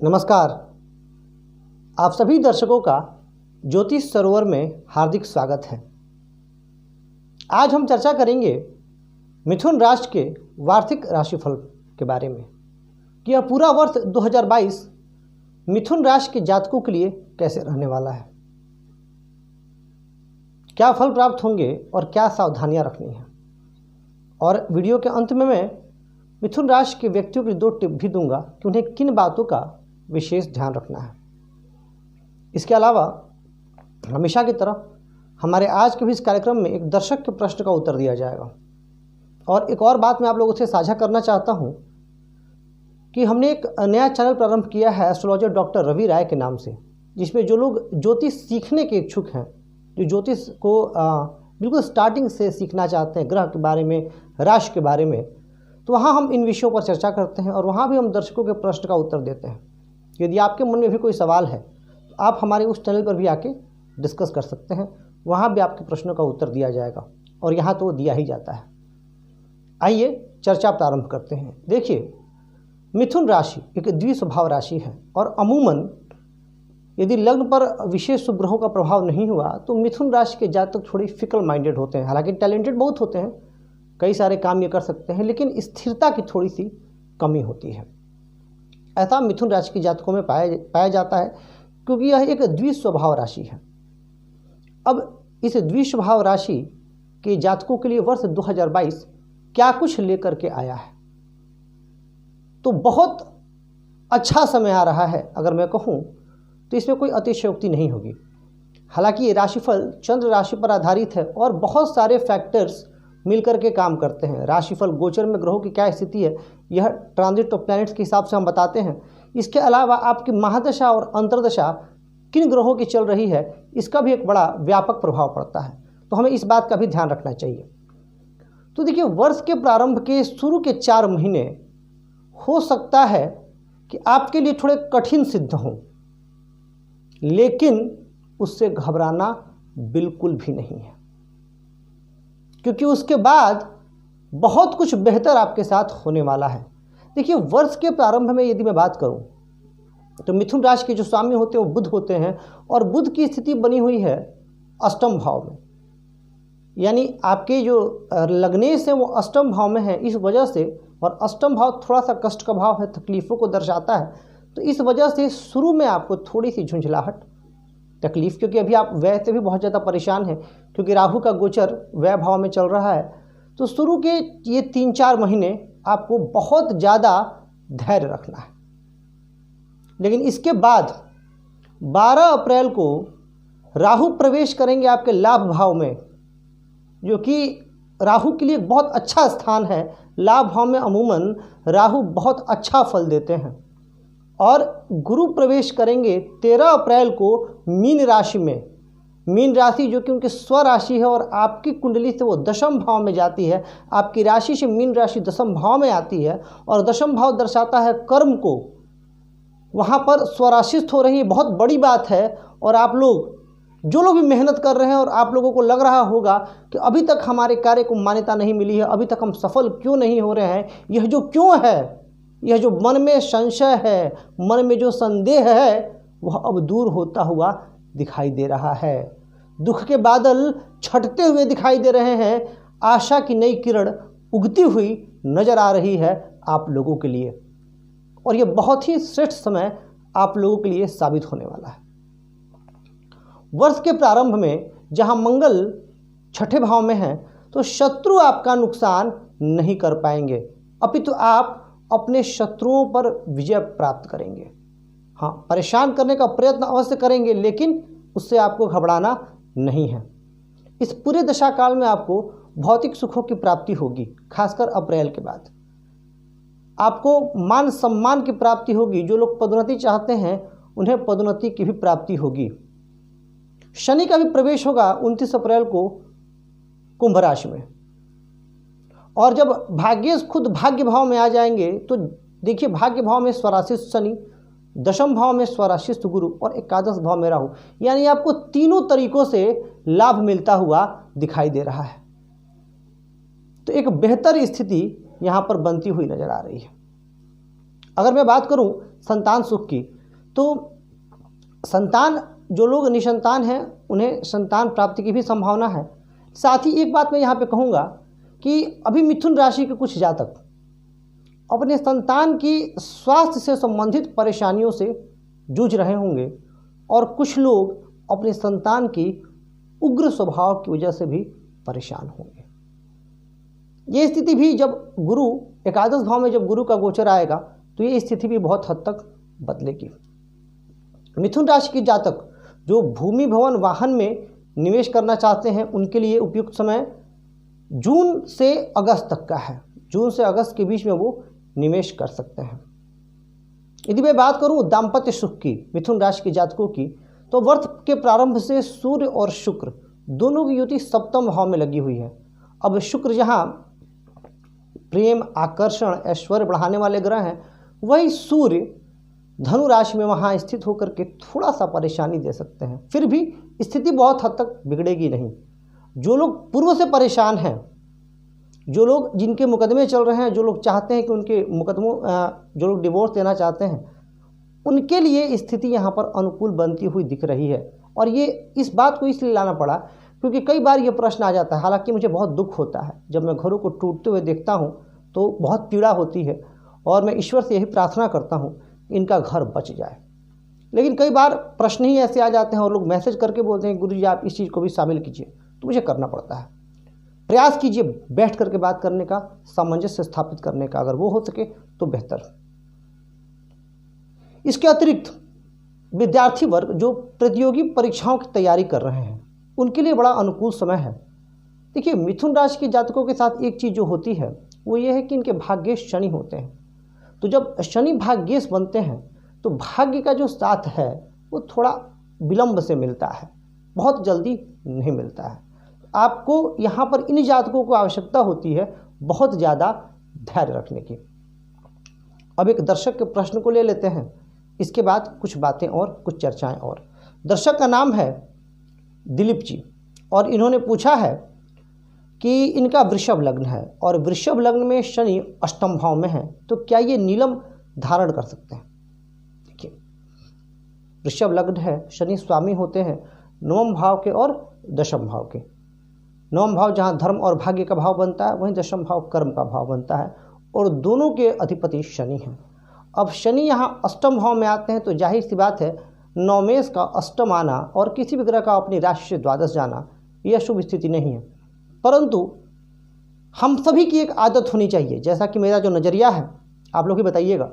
नमस्कार। आप सभी दर्शकों का ज्योतिष सरोवर में हार्दिक स्वागत है। आज हम चर्चा करेंगे मिथुन राशि के वार्षिक राशिफल के बारे में कि यह पूरा वर्ष 2022 मिथुन राशि के जातकों के लिए कैसे रहने वाला है, क्या फल प्राप्त होंगे और क्या सावधानियां रखनी है। और वीडियो के अंत में मैं मिथुन राशि के व्यक्तियों की 2 टिप भी दूंगा कि उन्हें किन बातों का विशेष ध्यान रखना है। इसके अलावा हमेशा की तरह हमारे आज के भी इस कार्यक्रम में एक दर्शक के प्रश्न का उत्तर दिया जाएगा। और एक और बात मैं आप लोगों से साझा करना चाहता हूं कि हमने एक नया चैनल प्रारंभ किया है एस्ट्रोलॉजर डॉक्टर रवि राय के नाम से, जिसमें जो लोग ज्योतिष सीखने के इच्छुक हैं, जो ज्योतिष को बिल्कुल स्टार्टिंग से सीखना चाहते हैं, ग्रह के बारे में, राशि के बारे में, तो वहाँ हम इन विषयों पर चर्चा करते हैं और वहाँ भी हम दर्शकों के प्रश्न का उत्तर देते हैं। यदि आपके मन में भी कोई सवाल है तो आप हमारे उस चैनल पर भी आके डिस्कस कर सकते हैं, वहाँ भी आपके प्रश्नों का उत्तर दिया जाएगा और यहाँ तो दिया ही जाता है। आइए चर्चा प्रारंभ करते हैं। देखिए, मिथुन राशि एक द्विस्वभाव राशि है और अमूमन यदि लग्न पर विशेष शुभ ग्रहों का प्रभाव नहीं हुआ तो मिथुन राशि के जातक थोड़ी फिकल माइंडेड होते हैं। हालांकि टैलेंटेड बहुत होते हैं, कई सारे काम ये कर सकते हैं, लेकिन स्थिरता की थोड़ी सी कमी होती है। ऐसा मिथुन राशि के जातकों में पाया जाता है क्योंकि यह एक द्विस्वभाव राशि है। अब इस द्विस्वभाव राशि के जातकों के लिए वर्ष 2022 क्या कुछ लेकर के आया है, तो बहुत अच्छा समय आ रहा है। अगर मैं कहूँ तो इसमें कोई अतिशयोक्ति नहीं होगी। हालांकि ये राशिफल चंद्र राशि पर आधारित है और बहुत सारे फैक्टर्स मिलकर के काम करते हैं। राशिफल गोचर में ग्रहों की क्या स्थिति है, यह ट्रांजिट ऑफ प्लैनेट्स के हिसाब से हम बताते हैं। इसके अलावा आपकी महादशा और अंतर्दशा किन ग्रहों की चल रही है, इसका भी एक बड़ा व्यापक प्रभाव पड़ता है, तो हमें इस बात का भी ध्यान रखना चाहिए। तो देखिए, वर्ष के प्रारंभ के शुरू के 4 महीने हो सकता है कि आपके लिए थोड़े कठिन सिद्ध हों, लेकिन उससे घबराना बिल्कुल भी नहीं है, क्योंकि उसके बाद बहुत कुछ बेहतर आपके साथ होने वाला है। देखिए, वर्ष के प्रारंभ में यदि मैं बात करूं तो मिथुन राशि के जो स्वामी होते हैं वो बुध होते हैं और बुध की स्थिति बनी हुई है अष्टम भाव में, यानी आपके जो लग्नेश हैं वो अष्टम भाव में है। इस वजह से, और अष्टम भाव थोड़ा सा कष्ट का भाव है, तकलीफ़ों को दर्शाता है, तो इस वजह से शुरू में आपको थोड़ी सी झुंझलाहट, तकलीफ, क्योंकि अभी आप व्यय से भी बहुत ज़्यादा परेशान हैं, क्योंकि राहु का गोचर व्यय भाव में चल रहा है। तो शुरू के ये 3-4 महीने आपको बहुत ज़्यादा धैर्य रखना है। लेकिन इसके बाद 12 अप्रैल को राहु प्रवेश करेंगे आपके लाभ भाव में, जो कि राहु के लिए एक बहुत अच्छा स्थान है। लाभ भाव में अमूमन राहु बहुत अच्छा फल देते हैं। और गुरु प्रवेश करेंगे 13 अप्रैल को मीन राशि में। मीन राशि जो कि उनकी स्वराशि है और आपकी कुंडली से वो दशम भाव में जाती है। आपकी राशि से मीन राशि दशम भाव में आती है और दशम भाव दर्शाता है कर्म को। वहाँ पर स्वराशिस्थ हो रही है, बहुत बड़ी बात है। और आप लोग, जो लोग भी मेहनत कर रहे हैं और आप लोगों को लग रहा होगा कि अभी तक हमारे कार्य को मान्यता नहीं मिली है, अभी तक हम सफल क्यों नहीं हो रहे हैं, यह जो क्यों है, यह जो मन में संशय है, मन में जो संदेह है, वह अब दूर होता हुआ दिखाई दे रहा है। दुख के बादल छटते हुए दिखाई दे रहे हैं। आशा की नई किरण उगती हुई नजर आ रही है आप लोगों के लिए, और यह बहुत ही श्रेष्ठ समय आप लोगों के लिए साबित होने वाला है। वर्ष के प्रारंभ में जहां मंगल 6ठे भाव में है, तो शत्रु आपका नुकसान नहीं कर पाएंगे, अपितु आप अपने शत्रुओं पर विजय प्राप्त करेंगे। हाँ, परेशान करने का प्रयत्न अवश्य करेंगे, लेकिन उससे आपको घबराना नहीं है। इस पूरे दशा काल में आपको भौतिक सुखों की प्राप्ति होगी, खासकर अप्रैल के बाद। आपको मान सम्मान की प्राप्ति होगी। जो लोग पदोन्नति चाहते हैं उन्हें पदोन्नति की भी प्राप्ति होगी। शनि का भी प्रवेश होगा 29 अप्रैल को कुंभ राशि में, और जब भाग्येश खुद भाग्य भाव में आ जाएंगे तो देखिए, भाग्य भाव में स्वराशिस्थ शनि, दशम भाव में स्वराशिस्थ गुरु और एकादश भाव में राहु, यानी आपको तीनों तरीकों से लाभ मिलता हुआ दिखाई दे रहा है। तो एक बेहतर स्थिति यहाँ पर बनती हुई नजर आ रही है। अगर मैं बात करूं संतान सुख की। तो संतान, जो लोग निसंतान हैं उन्हें संतान प्राप्ति की भी संभावना है। साथ ही एक बात मैं यहाँ पे कहूँगा कि अभी मिथुन राशि के कुछ जातक अपने संतान की स्वास्थ्य से संबंधित परेशानियों से जूझ रहे होंगे और कुछ लोग अपने संतान की उग्र स्वभाव की वजह से भी परेशान होंगे। ये स्थिति भी जब गुरु एकादश भाव में जब गुरु का गोचर आएगा तो ये स्थिति भी बहुत हद तक बदलेगी। मिथुन राशि के जातक जो भूमि भवन वाहन में निवेश करना चाहते हैं उनके लिए उपयुक्त समय जून से अगस्त तक का है। जून से अगस्त के बीच में वो निवेश कर सकते हैं। यदि मैं बात करूं दाम्पत्य सुख की मिथुन राशि के जातकों की, तो वर्ष के प्रारंभ से सूर्य और शुक्र दोनों की युति सप्तम भाव में लगी हुई है। अब शुक्र जहां प्रेम, आकर्षण, ऐश्वर्य बढ़ाने वाले ग्रह हैं, वही सूर्य धनु राशि में वहां स्थित होकर के थोड़ा सा परेशानी दे सकते हैं। फिर भी स्थिति बहुत हद तक बिगड़ेगी नहीं। जो लोग पूर्व से परेशान हैं, जो लोग जिनके मुकदमे चल रहे हैं, जो लोग चाहते हैं कि उनके मुकदमों जो लोग डिवोर्स देना चाहते हैं, उनके लिए स्थिति यहाँ पर अनुकूल बनती हुई दिख रही है। और ये इस बात को इसलिए लाना पड़ा क्योंकि कई बार ये प्रश्न आ जाता है। हालांकि मुझे बहुत दुख होता है जब मैं घरों को टूटते हुए देखता हूँ, तो बहुत पीड़ा होती है और मैं ईश्वर से यही प्रार्थना करता हूँ इनका घर बच जाए। लेकिन कई बार प्रश्न ही ऐसे आ जाते हैं और लोग मैसेज करके बोलते हैं गुरु जी आप इस चीज़ को भी शामिल कीजिए, तो मुझे करना पड़ता है। प्रयास कीजिए बैठ करके बात करने का, सामंजस्य स्थापित करने का, अगर वो हो सके तो बेहतर। इसके अतिरिक्त विद्यार्थी वर्ग जो प्रतियोगी परीक्षाओं की तैयारी कर रहे हैं उनके लिए बड़ा अनुकूल समय है। देखिए मिथुन राशि के जातकों के साथ एक चीज़ जो होती है वो ये है कि इनके भाग्येश शनि होते हैं। तो जब शनि भाग्येश बनते हैं तो भाग्य का जो साथ है वो थोड़ा विलंब से मिलता है, बहुत जल्दी नहीं मिलता है। आपको यहाँ पर इन जातकों को आवश्यकता होती है बहुत ज़्यादा धैर्य रखने की। अब एक दर्शक के प्रश्न को ले लेते हैं, इसके बाद कुछ बातें और कुछ चर्चाएं और। दर्शक का नाम है दिलीप जी और इन्होंने पूछा है कि इनका वृषभ लग्न है और वृषभ लग्न में शनि अष्टम भाव में है, तो क्या ये नीलम धारण कर सकते हैं? देखिए वृषभ लग्न है, शनि स्वामी होते हैं नवम भाव के और दशम भाव के। नवम भाव जहाँ धर्म और भाग्य का भाव बनता है, वहीं दशम भाव कर्म का भाव बनता है और दोनों के अधिपति शनि हैं। अब शनि यहाँ अष्टम भाव में आते हैं तो जाहिर सी बात है नवमेश का अष्टम आना और किसी भी ग्रह का अपनी राशि से द्वादश जाना यह शुभ स्थिति नहीं है। परंतु हम सभी की एक आदत होनी चाहिए, जैसा कि मेरा जो नज़रिया है आप लोग ही बताइएगा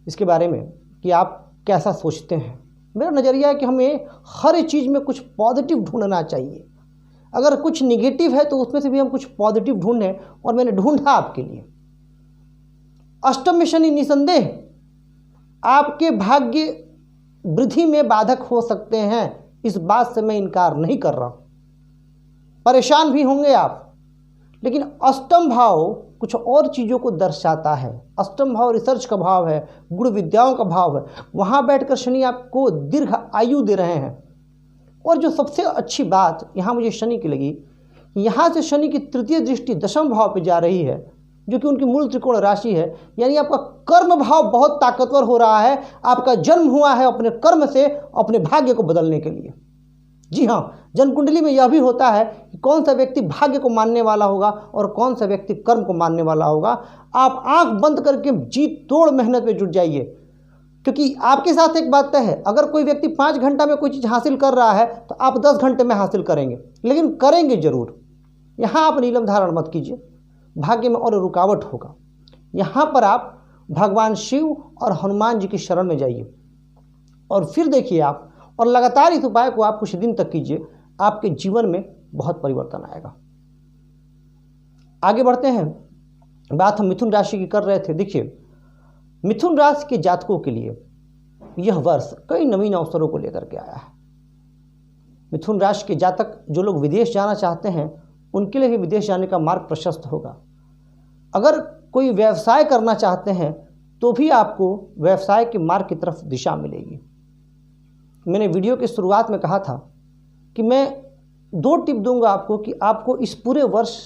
इसके बारे में कि आप कैसा सोचते हैं। मेरा नज़रिया है कि हमें हर चीज़ में कुछ पॉजिटिव ढूंढना चाहिए। अगर कुछ निगेटिव है तो उसमें से भी हम कुछ पॉजिटिव ढूंढें और मैंने ढूंढा आपके लिए। अष्टम में शनि निसंदेह आपके भाग्य वृद्धि में बाधक हो सकते हैं, इस बात से मैं इनकार नहीं कर रहा। परेशान भी होंगे आप, लेकिन अष्टम भाव कुछ और चीज़ों को दर्शाता है। अष्टम भाव रिसर्च का भाव है, गुण विद्याओं का भाव है। वहाँ बैठकर शनि आपको दीर्घ आयु दे रहे हैं। और जो सबसे अच्छी बात यहाँ मुझे शनि की लगी, यहाँ से शनि की तृतीय दृष्टि दशम भाव पे जा रही है जो कि उनकी मूल त्रिकोण राशि है। यानी आपका कर्म भाव बहुत ताकतवर हो रहा है। आपका जन्म हुआ है अपने कर्म से अपने भाग्य को बदलने के लिए। जी हाँ, जन्म कुंडली में यह भी होता है कि कौन सा व्यक्ति भाग्य को मानने वाला होगा और कौन सा व्यक्ति कर्म को मानने वाला होगा। आप आंख बंद करके जी तोड़ मेहनत में जुट जाइए, क्योंकि आपके साथ एक बात तय है, अगर कोई व्यक्ति 5 घंटा में कोई चीज़ हासिल कर रहा है तो आप 10 घंटे में हासिल करेंगे, लेकिन करेंगे जरूर। यहाँ आप नीलम धारण मत कीजिए, भाग्य में और रुकावट होगा। यहाँ पर आप भगवान शिव और हनुमान जी की शरण में जाइए और फिर देखिए आप, और लगातार इस उपाय को आप कुछ दिन तक कीजिए, आपके जीवन में बहुत परिवर्तन आएगा। आगे बढ़ते हैं, बात हम मिथुन राशि की कर रहे थे। देखिए मिथुन राशि के जातकों के लिए यह वर्ष कई नवीन अवसरों को लेकर के आया है। मिथुन राशि के जातक जो लोग विदेश जाना चाहते हैं उनके लिए भी विदेश जाने का मार्ग प्रशस्त होगा। अगर कोई व्यवसाय करना चाहते हैं तो भी आपको व्यवसाय के मार्ग की तरफ दिशा मिलेगी। मैंने वीडियो की शुरुआत में कहा था कि मैं 2 टिप दूंगा आपको कि आपको इस पूरे वर्ष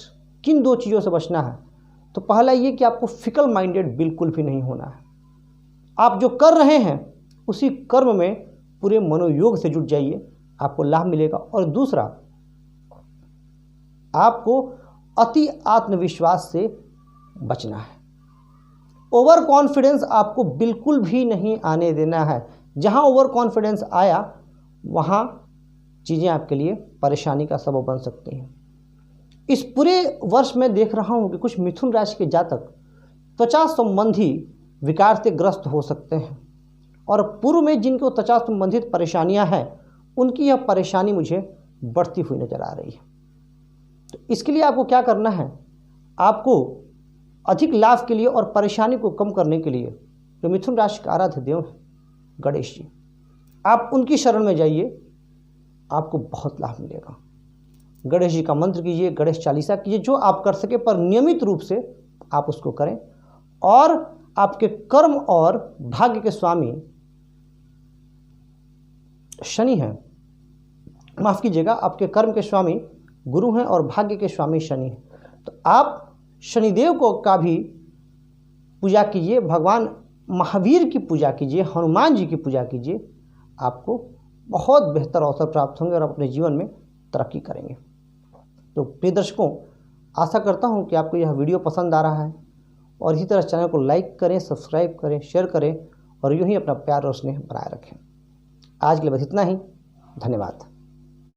किन 2 चीज़ों से बचना है। तो पहला ये कि आपको फिकल माइंडेड बिल्कुल भी नहीं होना है। आप जो कर रहे हैं उसी कर्म में पूरे मनोयोग से जुट जाइए, आपको लाभ मिलेगा। और दूसरा, आपको अति आत्मविश्वास से बचना है। ओवर कॉन्फिडेंस आपको बिल्कुल भी नहीं आने देना है। जहां ओवर कॉन्फिडेंस आया वहां चीज़ें आपके लिए परेशानी का सबब बन सकती हैं। इस पूरे वर्ष में देख रहा हूं कि कुछ मिथुन राशि के जातक त्वचा संबंधी विकार से ग्रस्त हो सकते हैं, और पूर्व में जिनको त्वचा संबंधित परेशानियां हैं उनकी यह परेशानी मुझे बढ़ती हुई नजर आ रही है। तो इसके लिए आपको क्या करना है, आपको अधिक लाभ के लिए और परेशानी को कम करने के लिए जो मिथुन राशि का आराध्य देव है गणेश जी, आप उनकी शरण में जाइए, आपको बहुत लाभ मिलेगा। गणेश जी का मंत्र कीजिए, गणेश चालीसा कीजिए, जो आप कर सके, पर नियमित रूप से आप उसको करें। और आपके कर्म और भाग्य के स्वामी शनि हैं, माफ कीजिएगा, आपके कर्म के स्वामी गुरु हैं और भाग्य के स्वामी शनि हैं। तो आप शनिदेव को का भी पूजा कीजिए, भगवान महावीर की पूजा कीजिए, हनुमान जी की पूजा कीजिए, आपको बहुत बेहतर अवसर प्राप्त होंगे और आप अपने जीवन में तरक्की करेंगे। तो प्रिय दर्शकों, आशा करता हूं कि आपको यह वीडियो पसंद आ रहा है, और इसी तरह चैनल को लाइक करें, सब्सक्राइब करें, शेयर करें, और यूं ही अपना प्यार और स्नेह बनाए रखें। आज के लिए बस इतना ही। धन्यवाद।